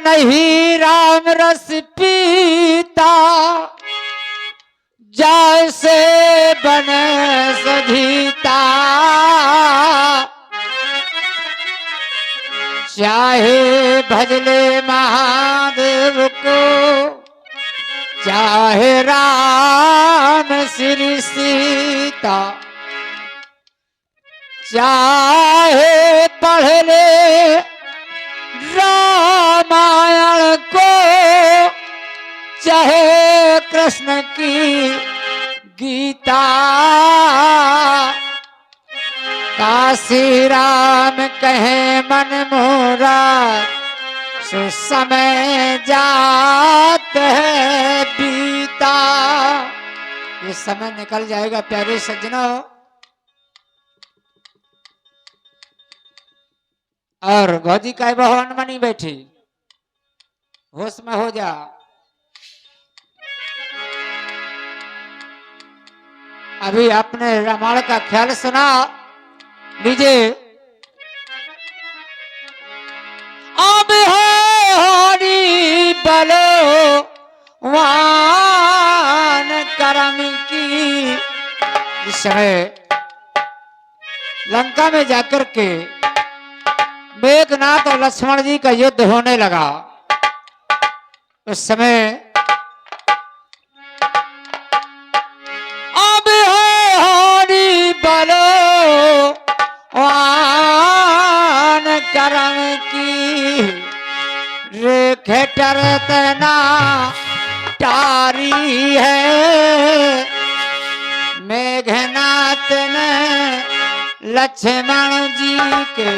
नहीं राम रस पीता, जैसे बने सजीता। चाहे भजले महादेव को, चाहे राम श्री सीता, चाहे पढ़ ले रामायण को, चाहे कृष्ण की गीता। काशी राम कहे मन मोरा, सो समय जात है बीता। ये समय निकल जाएगा प्यारे सज्जनों। और भौजी का बहु अनमनी बैठी, होश में हो जा। अभी आपने रामायण का ख्याल सुना लीजिए। अब हरि बलो वान करम की। इस समय लंका में जाकर के मेघनाथ और लक्ष्मण जी का युद्ध होने लगा। उस समय अब हरि बलो वान करम की, रेखे टरतना टारी है। मेघनाथ ने लक्ष्मण जी के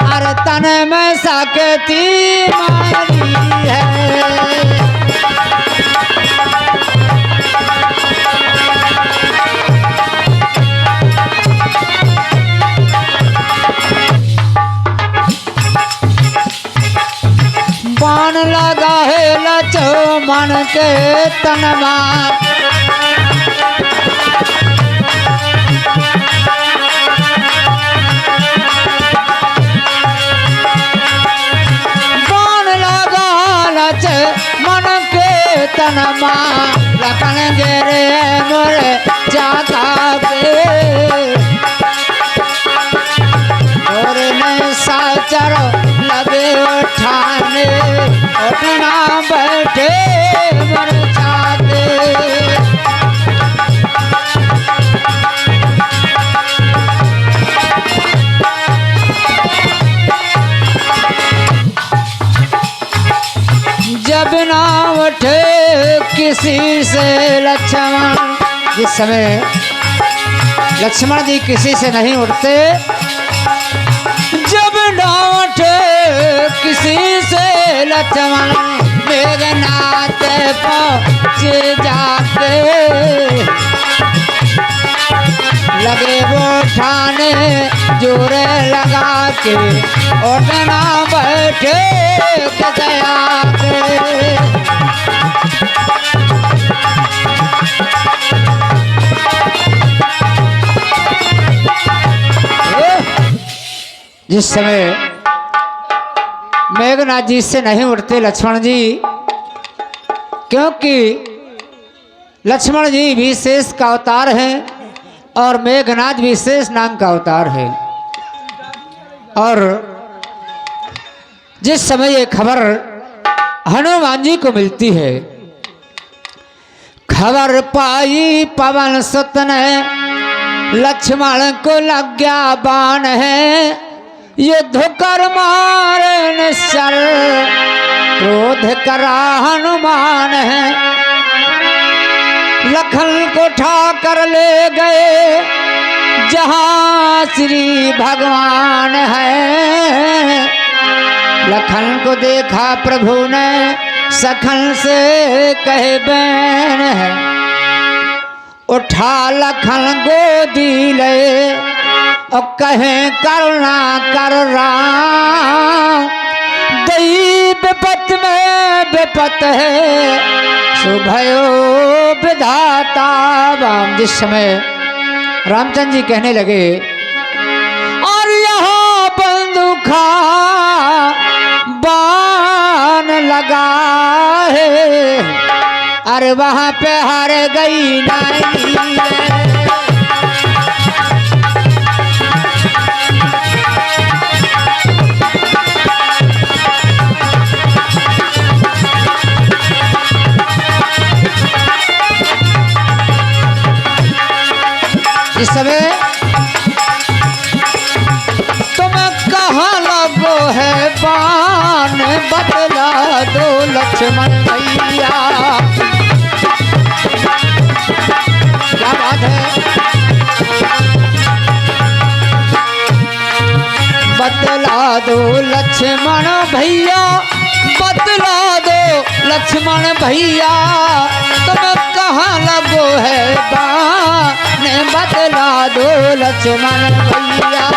हर तन में सकती मारी है। बाण लगा है लक्ष्मण के तनमा, तनमा लखन गिरे मोरे जाता पे। और में साचर लगे उठाने, उठना बैठे मर जाते। जब ना उठे किसी से लक्ष्मण, जिस समय लक्ष्मण जी किसी से नहीं उठते, जब ना उठे किसी से लक्ष्मण, मेघनाथ पहुँच जाके लगे वो ठाने जोरे लगा के, उठना बैठे दया के। जिस समय मेघनाथ जी से नहीं उठते लक्ष्मण जी, क्योंकि लक्ष्मण जी भी शेष का अवतार हैं और मेघनाथ भी शेष नाम का अवतार है। और जिस समय ये खबर हनुमान जी को मिलती है, खबर पाई पवन सुत ने, लक्ष्मण को लग गया बाण है। युद्ध कर मारे निश्चर, क्रोध करा हनुमान है। लखन को उठा कर ले गए जहाँ श्री भगवान है। लखन को देखा प्रभु ने, सखन से कहे बैन है। उठा लखन गोदी ले, और कहे करुणा कर राम। दई विपत में विपत है, शुभयो विधाता वाम। जिस समय रामचंद्र जी कहने लगे, और यहाँ बंदूखा बाण अरे वहां पे हार गई नहीं इस समय तुम्हें कहाँ लगो है बाण बदला दो लक्ष्मण भैया। क्या बात है, बदला दो लक्ष्मण भैया, बदला दो लक्ष्मण भैया, तुम्हें कहाँ लगो है बाण बदला दो लक्ष्मण भैया।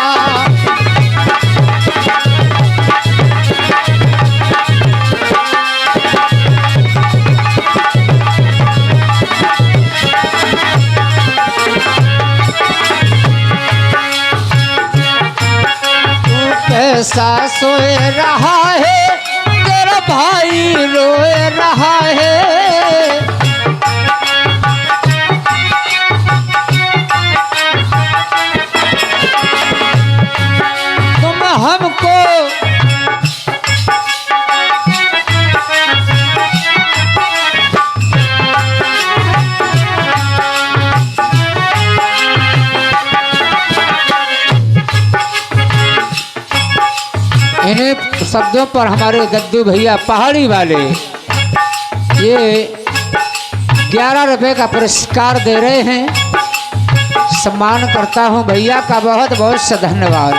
कैसा सोए रहा है तेरा भाई रोए रहा है, तुम हमको इन्हीं शब्दों पर हमारे गद्दू भैया पहाड़ी वाले ये 11 रुपए का पुरस्कार दे रहे हैं। सम्मान करता हूं भैया का बहुत बहुत से धन्यवाद।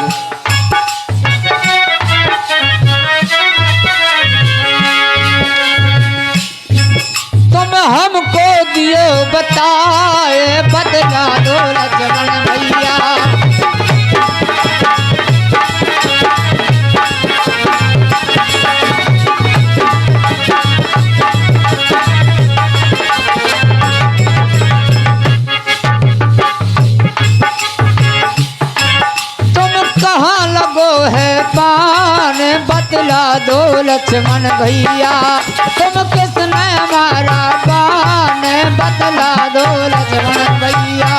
तुम हमको दियो बताए बदला दो लक्ष्मण भैया। बदला दो लक्ष्मण भैया, तुम किसने हमारा बाण बदला दो लक्ष्मण भैया।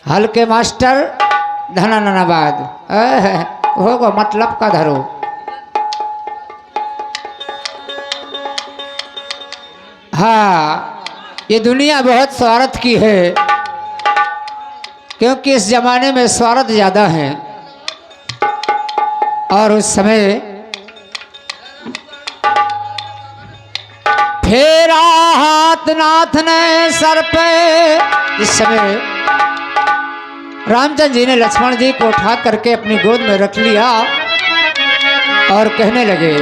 हल्के मास्टर धन्यवाद होगो मतलब का धरो। हाँ, ये दुनिया बहुत स्वार्थ की है क्योंकि इस जमाने में स्वार्थ ज्यादा है। और उस समय फेरा हाथ नाथ ने सर पे। इस समय रामचंद्र जी ने लक्ष्मण जी को उठा करके अपनी गोद में रख लिया और कहने लगे,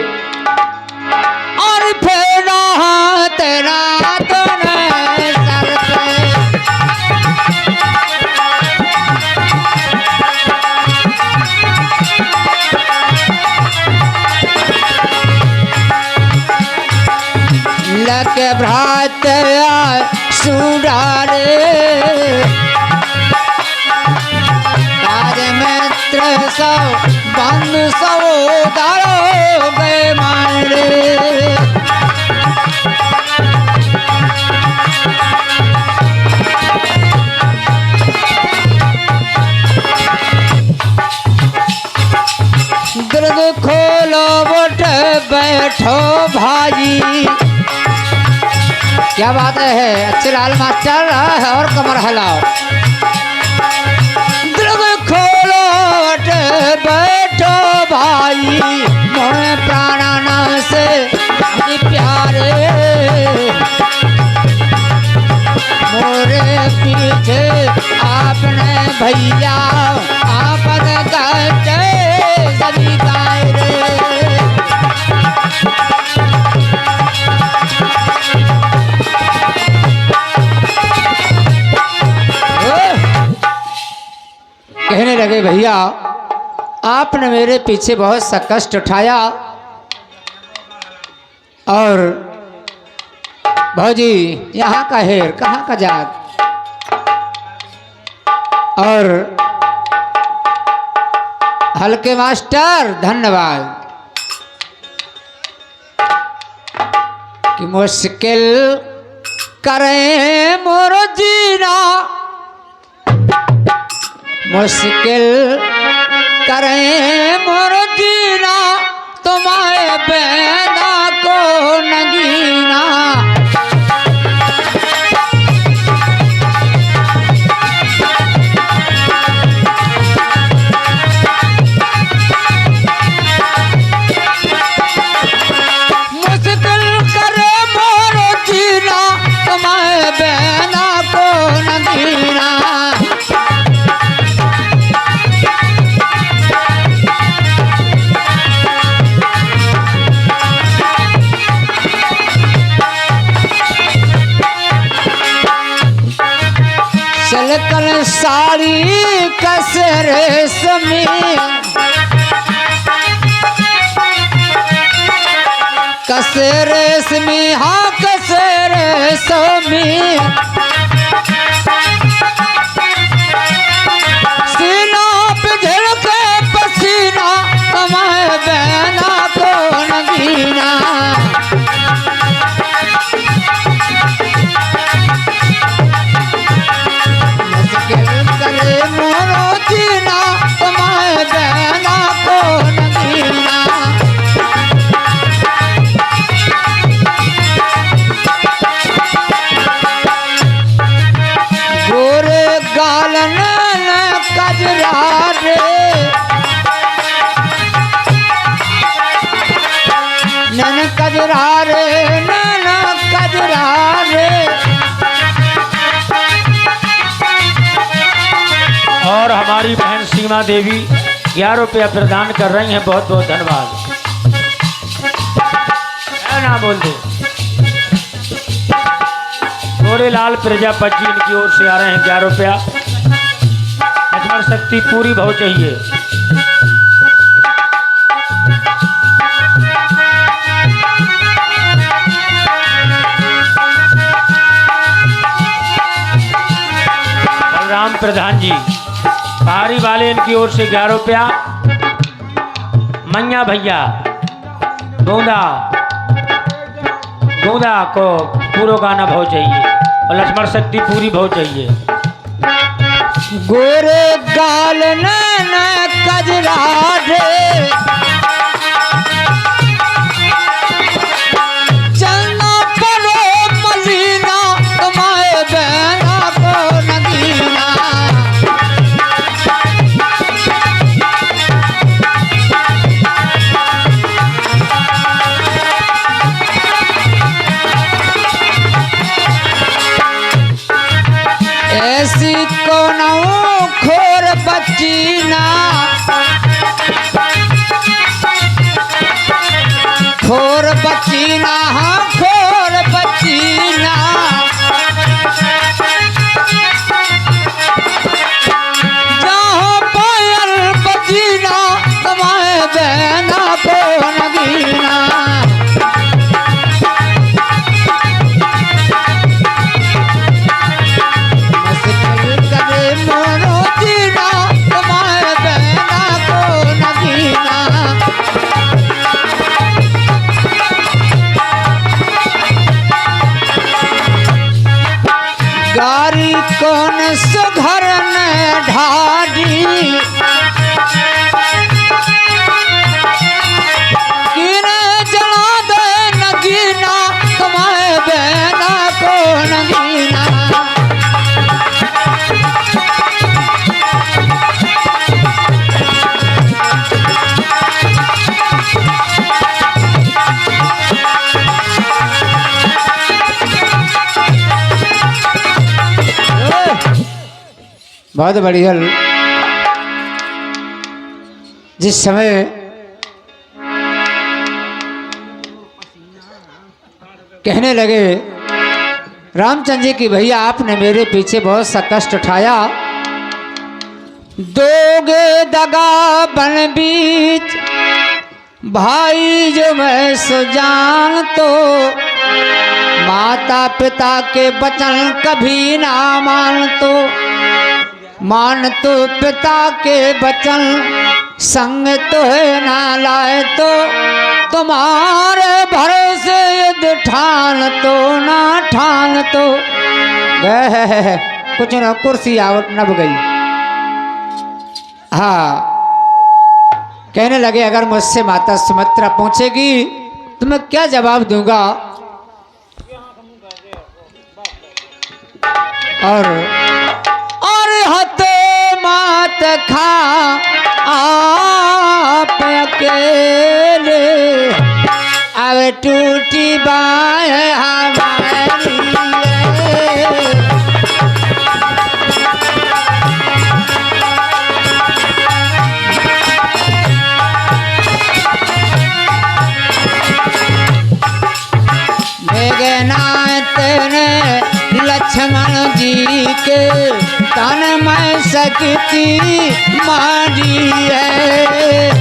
और फेरा हाथ नाथ ने सर पे। लके भ्रात सुरारे राज मित्र सब बंधु सहोदरो गए मारे। दुर्ग खोलो उठ बैठो भाई। क्या बात है अच्छे लाल मास्टर और कमर हिलाओ। दुर्ग खोलो उठ बैठो भाई, मोहे प्राणा से प्यारे, मोरे पीछे आपने भैया आपन कहते सभी गाय रे। कहने लगे, भैया आपने मेरे पीछे बहुत सा कष्ट उठाया और भौजी यहाँ का हेर कहाँ का जात, और हल्के मास्टर धन्यवाद। कि मुश्किल करें मोर जीना, मुश्किल करें मोर जीना, तुम्हारे बेना को नगीना। कल साड़ी कसे रेशमी, कसे रेशमी, हाँ कसे रेशमी, सीना पे झलके पसीना, तुम्हारे बहना को नगीना। नन कजरा रे, नन कजरा रे। और हमारी बहन सीमा देवी 11 रुपया प्रदान कर रही हैं, बहुत बहुत धन्यवाद। क्या ना बोल दे। गोरेलाल प्रजापति जी इनकी ओर से आ रहे हैं 11 रुपया। लक्ष्मण शक्ति पूरी भाव चाहिए। राम प्रधान जी पहाड़ी वाले इनकी ओर से 11 रुपया। मैया भैया गोंदा गोंदा को पूरा गाना भाव चाहिए और लक्ष्मण शक्ति पूरी भाव चाहिए। गोरे गाल न कजरा रे, चलना पड़ो मलीना, तुम्हारे बहना को नगीना। ऐसी कोनो खोर बच्ची ना, खोर बच्ची ना, हाँ खोर बच्ची ना। जहाँ पायल बची ना, तुम्हारे बहना को नगीना। गारी कौन सुघर में ढाडी, किने जला दे नगीना, तुम्हारे बहना को नगीना। बहुत बढ़िया। जिस समय कहने लगे रामचंद्र जी की भैया आपने मेरे पीछे बहुत सा कष्ट उठाया, दोगे दगा बन बीच भाई जो मैं सुजान, तो माता पिता के वचन कभी ना मान, तो मान तो पिता के वचन संग तो है ना लाए, तो तुम्हारे भरोसे युद्ध ठान तो कुछ ना कुर्सी आवट नब गई। हाँ, कहने लगे अगर मुझसे माता सुमित्रा पूछेगी तो मैं क्या जवाब दूंगा। और हते मात खा आप अकेले, अब टूटी बाहें हमारी। मेघनाथ ने लक्ष्मण जी के तन में शक्ति मारी है।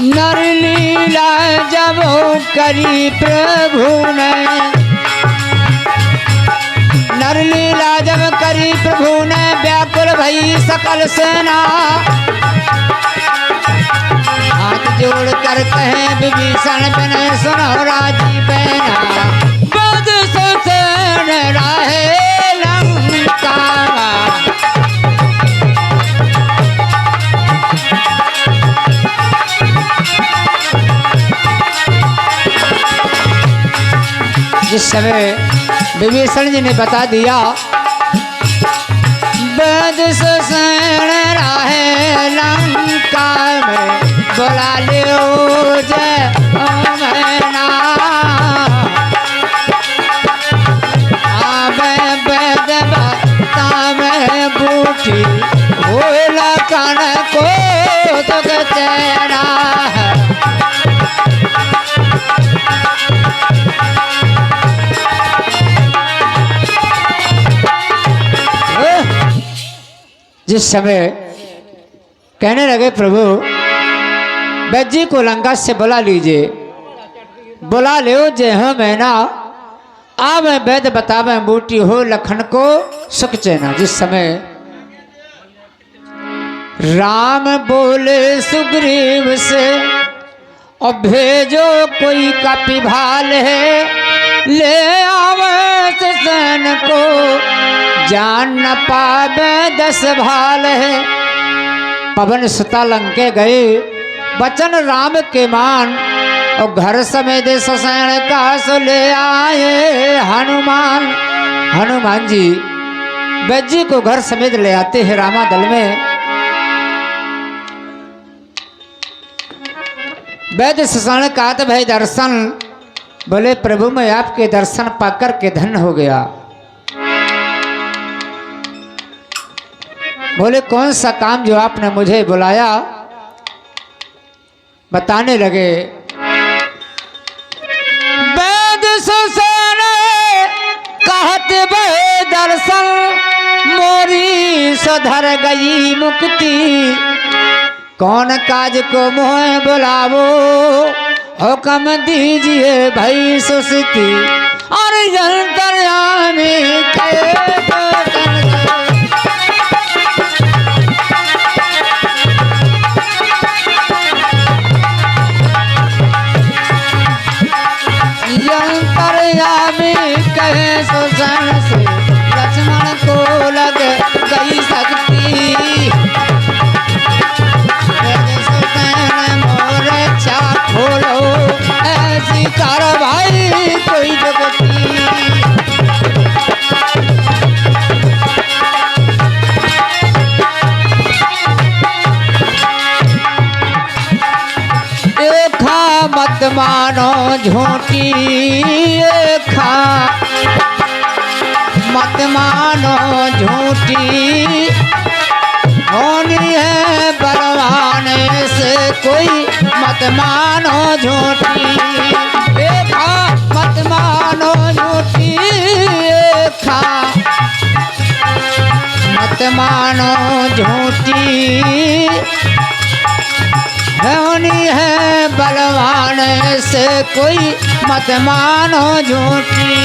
नर लीला जब करी प्रभु ने, नर लीला जब करी प्रभु ने, व्याकुल भई सकल सेना। हाथ जोड़ कर कहे विभीषण बिन सुनो राजी बहना, बद सुसेन राहे लंका। जिस समय विभीषण जी ने बता दिया बद सुसेन राहे लंका में, बुला लियो जय मैना। आवे बेद बतावे बूटी, भोला कान को तुक चैना। जिस समय कहने लगे प्रभु वैद्य जी को लंका से बुला लीजिए, बुला ले जय हो मैना। आ मैं वैद्य बतावे बूटी, हो लखन को सुख चैना। जिस समय राम बोले सुग्रीव से, और भेजो कोई कपि भाल है, ले आवे सुसेन को, जान न पावे 10 भाल है। पवन सुता लंके गए, बचन राम के मान, और घर समेत सुसेन का सो ले आए हनुमान। हनुमान जी वैद्य जी को घर समेत ले आते हैं रामा दल में। वैद्य सुसेन का तो भाई दर्शन, बोले प्रभु मैं आपके दर्शन पाकर के धन्य हो गया। बोले कौन सा काम जो आपने मुझे बुलाया, बताने लगे। वैद्य सुसेन कहत बे दर्शन, मोरी सुधर गई मुक्ति। कौन काज को मोह बुलावो, हुक्म दीजिए भई सुस्ती। और अंतर्यामी के कहे सुसेन से, लक्ष्मण को लग गई शक्ति। सुसेन मोर्चा खोलो, ऐसी कार्रवाई कोई जगती। देखा मत मानो झूठी, देखा मत मानो झूठी, होनी है बलवान से कोई मत मानो झूठी। देखा मत मानो झूठी, देखा मत मानो झूठी, होनी है बलवान से कोई मत मानो झूठी।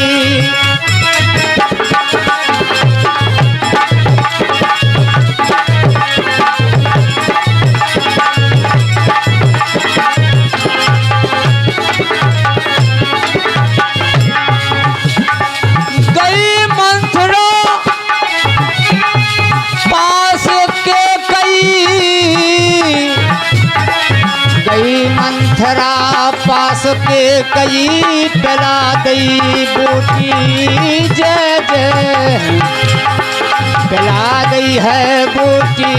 कई पिला दई बूटी जय जय पिला दई है बूटी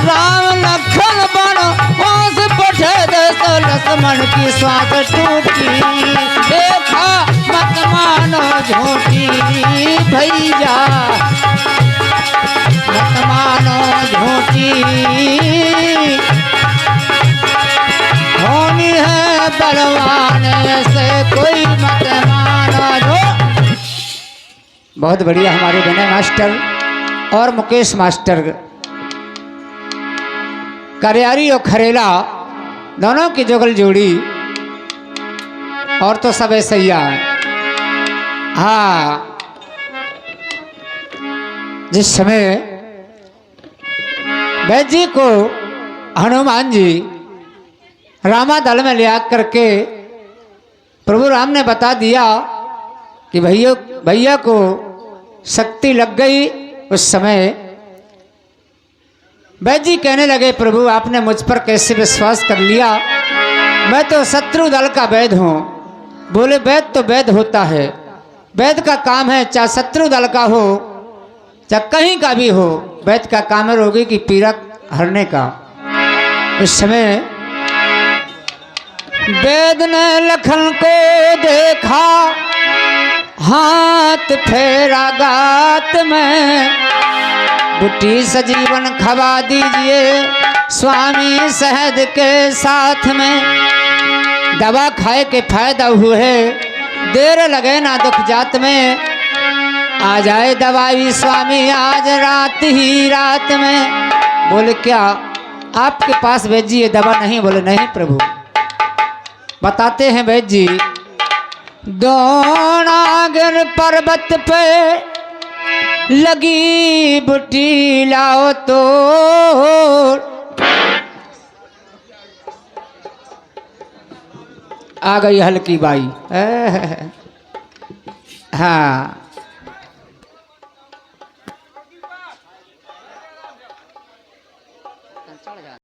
राम लखन बन होश पठे दस लक्ष्मण की श्वास टूटी देखा मत मानो झूठी भैया मत मानो झूठी होनी है बलवान से कोई मत मानो जो। बहुत बढ़िया हमारे विनय मास्टर और मुकेश मास्टर करियारी और खरेला दोनों की जुगल जोड़ी और तो सब ऐसे ही है। हाँ जिस समय वैद्य जी को हनुमान जी रामा दल में ले आकर के प्रभु राम ने बता दिया कि भैया को शक्ति लग गई। उस समय वैद्य जी कहने लगे प्रभु आपने मुझ पर कैसे विश्वास कर लिया, मैं तो शत्रु दल का वैद्य हूँ। बोले वैद्य तो वैद्य होता है, वैद्य का काम है चाहे शत्रु दल का हो चाहे कहीं का भी हो, वैद्य का काम है रोगी की पीड़ा हरने का। उस समय वैद्य ने लखन को देखा हाथ फेरा गात में बूटी सजीवन खवा दीजिए स्वामी शहद के साथ में। दवा खाए के फायदा हुए देर लगे ना दुख जात में, आ जाए दवाई स्वामी आज रात ही रात में। बोले क्या आपके पास वैद्य जी ये दवा नहीं? बोले नहीं प्रभु। बताते हैं वैद्य जी द्रोणागिर पर्वत पे लगी बूटी लाओ तो आ गई हल्की बाई। हाँ